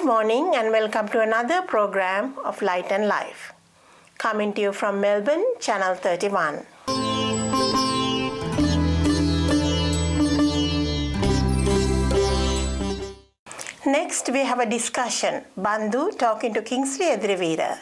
morning and welcome to another program of Light and Life. Coming to you from Melbourne, Channel 31. Next, we have a discussion. Bandu talking to Kingsley Bandu.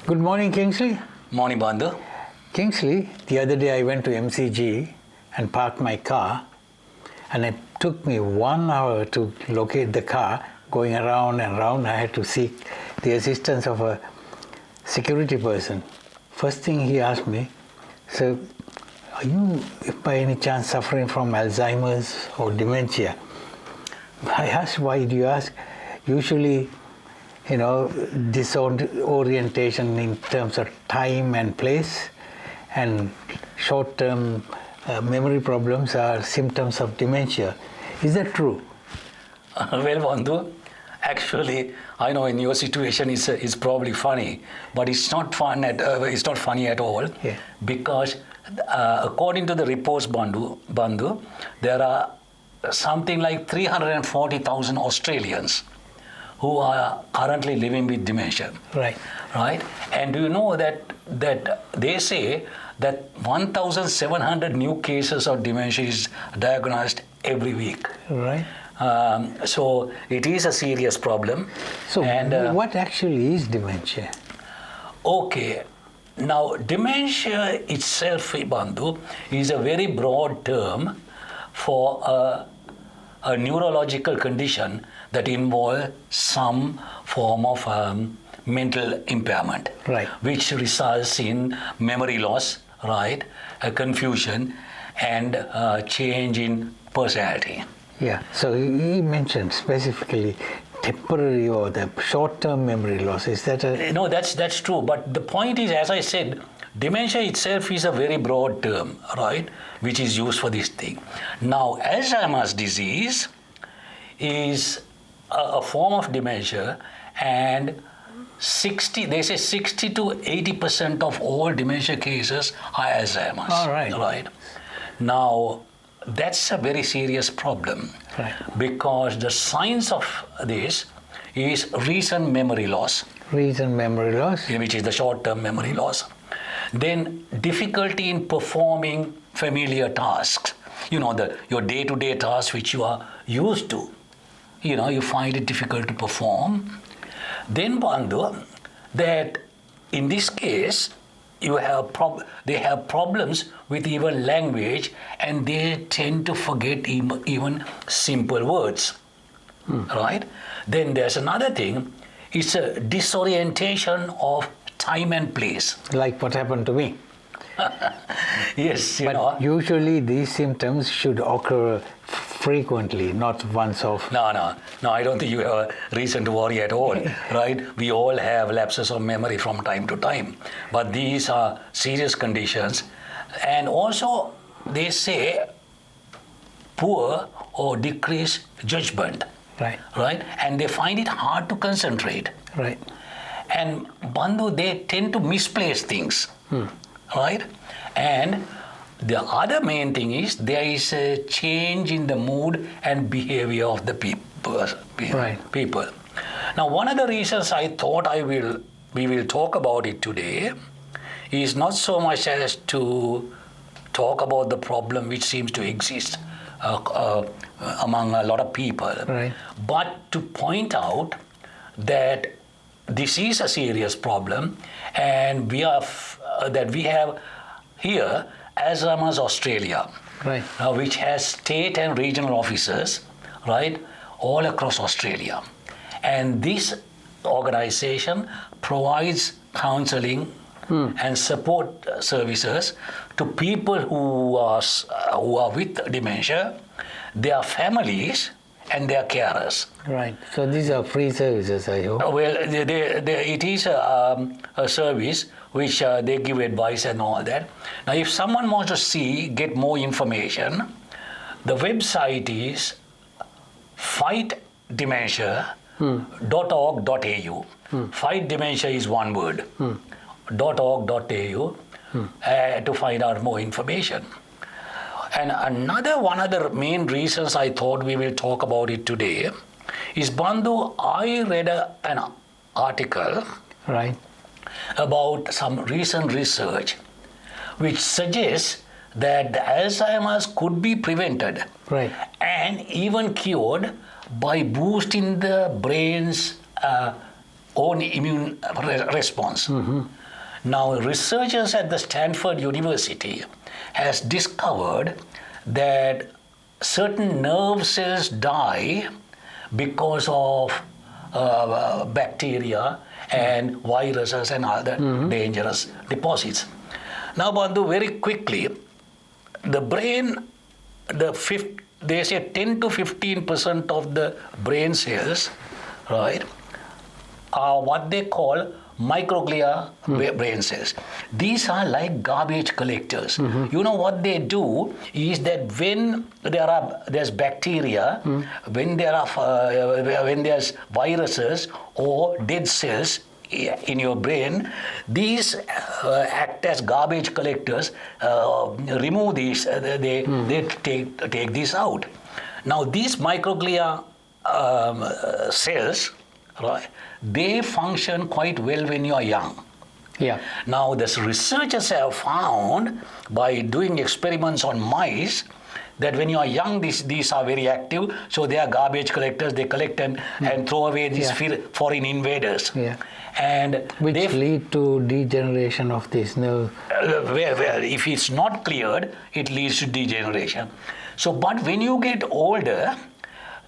Good morning, Kingsley. Morning, Bandu. Kingsley, the other day I went to MCG and parked my car, and it took me 1 hour to locate the car, going around and around. I had to seek the assistance of a security person. First thing he asked me, "So, are you by any chance suffering from Alzheimer's or dementia?" I asked, "Why do you ask?" Usually, disorientation in terms of time and place, and short-term memory problems are symptoms of dementia. Is that true? Well, Bandu, actually, I know in your situation it's probably funny, but it's not funny at all. Yeah. Because according to the reports, Bandu, there are something like 340,000 Australians who are currently living with dementia. Right. Right? And do you know that they say that 1,700 new cases of dementia is diagnosed every week. Right. So it is a serious problem. So what actually is dementia? Okay. Now, dementia itself, Bandu, is a very broad term for a neurological condition that involves some form of mental impairment, right, which results in memory loss, right, a confusion, and change in personality. Yeah, so he mentioned specifically temporary or the short-term memory loss. Is that a... No, that's true. But the point is, as I said, dementia itself is a very broad term, right, which is used for this thing. Now, Alzheimer's disease is a form of dementia, and they say 60 to 80% of all dementia cases are Alzheimer's. All right. Right. Now, that's a very serious problem, right, because the signs of this is recent memory loss. Recent memory loss? Which is the short-term memory loss. Then difficulty in performing familiar tasks. Your day-to-day tasks which you are used to. You find it difficult to perform. Then, Bandu, that in this case, they have problems with even language, and they tend to forget even simple words, right? Then there's another thing, it's a disorientation of time and place. Like what happened to me. Yes, But usually these symptoms should occur frequently, not once off. No, I don't think you have a reason to worry at all, right? We all have lapses of memory from time to time. But these are serious conditions. And also, they say poor or decreased judgment. Right. Right? And they find it hard to concentrate. Right. And Bandu, they tend to misplace things. Right? And the other main thing is there is a change in the mood and behavior of the people. Right. Now, one of the reasons I thought we will talk about it today is not so much as to talk about the problem which seems to exist among a lot of people, right, but to point out that this is a serious problem, and we have here Alzheimer's Australia, right, which has state and regional offices, right, all across Australia. And this organization provides counseling and support services to people who are with dementia, their families, and their carers. Right. So these are free services, I hope. Well, it is a service which they give advice and all that. Now, if someone wants to get more information, the website is fightdementia.org.au. Fight dementia is one word. .org.au to find out more information. And one other main reasons I thought we will talk about it today is, Bandu, I read an article about some recent research which suggests that the Alzheimer's could be prevented and even cured by boosting the brain's own immune response. Now, researchers at the Stanford University has discovered that certain nerve cells die because of bacteria and viruses and other dangerous deposits. Now, Bandhu, very quickly, the brain, they say 10 to 15% of the brain cells, right, are what they call microglia brain cells. These are like garbage collectors. You know what they do is that when there's bacteria, when there's viruses or dead cells in your brain, these act as garbage collectors, remove these, they take these out. Now these microglia cells, right, they function quite well when you are young. Now the researchers have found by doing experiments on mice that when you are young, these are very active, so they are garbage collectors. They collect and throw away these foreign invaders. And which lead to degeneration of this nerve. Well, if it's not cleared, it leads to degeneration. So, but when you get older,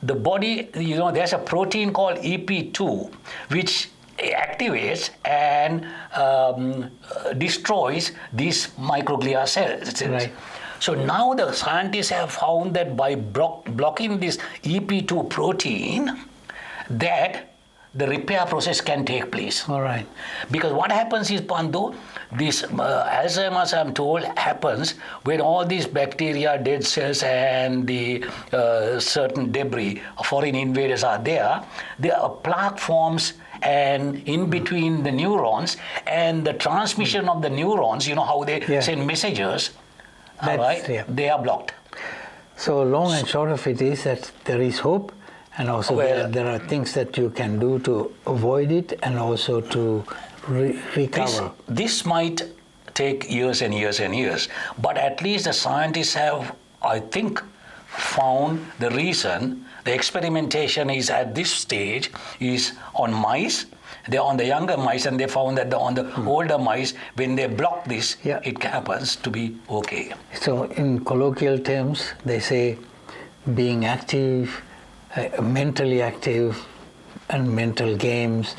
the body, there's a protein called EP2, which activates and destroys these microglia cells. Right. So now the scientists have found that by blocking this EP2 protein, that the repair process can take place. All right. Because what happens is, Bandu, this Alzheimer's, I'm told, happens when all these bacteria, dead cells, and the certain debris, foreign invaders are there. A plaque forms, and in between the neurons, and the transmission of the neurons, how they send messages, they are blocked. So long and short of it is that there is hope. And also there are things that you can do to avoid it and also to recover. This might take years and years and years, but at least the scientists have, I think, found the reason. The experimentation is at this stage is on mice. They're on the younger mice, and they found that on the older mice, when they block this, it happens to be okay. So in colloquial terms, they say being active, mentally active, and mental games,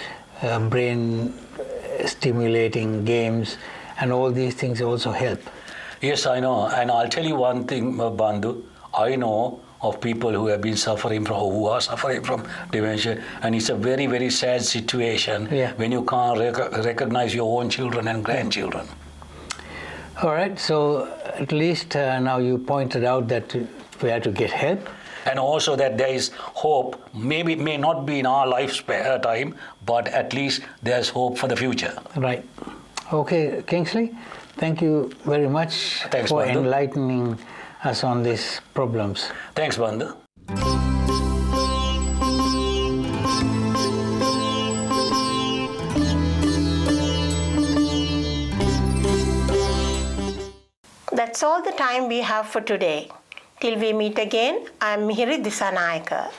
brain stimulating games, and all these things also help. Yes, I know. And I'll tell you one thing, Bandu. I know of people who are suffering from dementia, and it's a very, very sad situation when you can't recognize your own children and grandchildren. All right. So at least now you pointed out that we have to get help. And also that there is hope. Maybe it may not be in our lifetime, but at least there's hope for the future. Right. Okay, Kingsley, thank you very much for enlightening us on these problems. Thanks, Bandu. That's all the time we have for today. Till we meet again, I'm Mihiri Disanayaka.